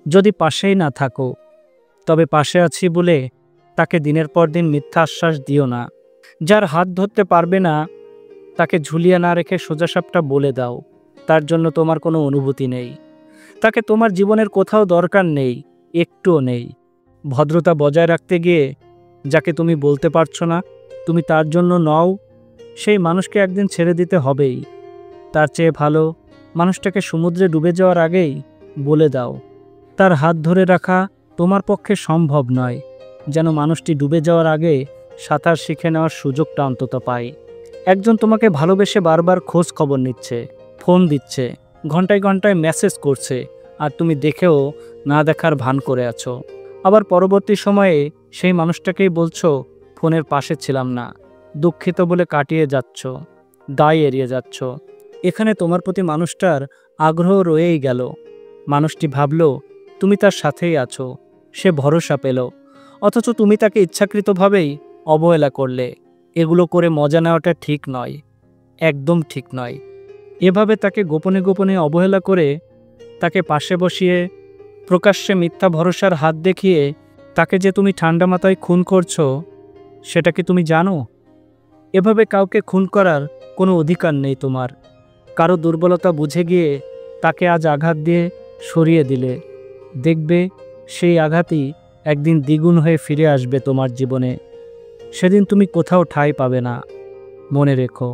যদি পাশেই না থাকো, তবে পাশে আছি বলে তাকে দিনের পর দিন মিথ্যা আশ্বাস দিও না। যার হাত ধরতে পারবে না তাকে ঝুলিয়ে না রেখে সোজাসাপটা বলে দাও তার জন্য তোমার কোনো অনুভূতি নেই, তাকে তোমার জীবনের কোথাও দরকার নেই, একটুও নেই। ভদ্রতা বজায় রাখতে গিয়ে যাকে তুমি বলতে পারছো না তুমি তার জন্য নও, সেই মানুষকে একদিন ছেড়ে দিতে হবেই। তার চেয়ে ভালো মানুষটাকে সমুদ্রে ডুবে যাওয়ার আগেই বলে দাও। তার হাত ধরে রাখা তোমার পক্ষে সম্ভব নয়, যেন মানুষটি ডুবে যাওয়ার আগে সাঁতার শিখে নেওয়ার সুযোগটা অন্তত পায়। একজন তোমাকে ভালোবেসে বারবার খোঁজ খবর নিচ্ছে, ফোন দিচ্ছে, ঘন্টায় ঘন্টায় মেসেজ করছে, আর তুমি দেখেও না দেখার ভান করে আছো। আবার পরবর্তী সময়ে সেই মানুষটাকেই বলছো ফোনের পাশে ছিলাম না, দুঃখিত বলে কাটিয়ে যাচ্ছ, দায় এড়িয়ে যাচ্ছ। এখানে তোমার প্রতি মানুষটার আগ্রহ রয়েই গেল। মানুষটি ভাবল তুমি তার সাথেই আছো, সে ভরসা পেল, অথচ তুমি তাকে ইচ্ছাকৃতভাবেই অবহেলা করলে। এগুলো করে মজা নেওয়াটা ঠিক নয়, একদম ঠিক নয়। এভাবে তাকে গোপনে গোপনে অবহেলা করে, তাকে পাশে বসিয়ে প্রকাশ্যে মিথ্যা ভরসার হাত দেখিয়ে তাকে যে তুমি ঠান্ডা মাথায় খুন করছো, সেটা কি তুমি জানো? এভাবে কাউকে খুন করার কোনো অধিকার নেই তোমার। কারো দুর্বলতা বুঝে গিয়ে তাকে আজ আঘাত দিয়ে সরিয়ে দিলে, দেখবে সেই আঘাতই একদিন দ্বিগুণ হয়ে ফিরে আসবে তোমার জীবনে। সেদিন তুমি কোথাও ঠাঁই পাবে না, মনে রেখো।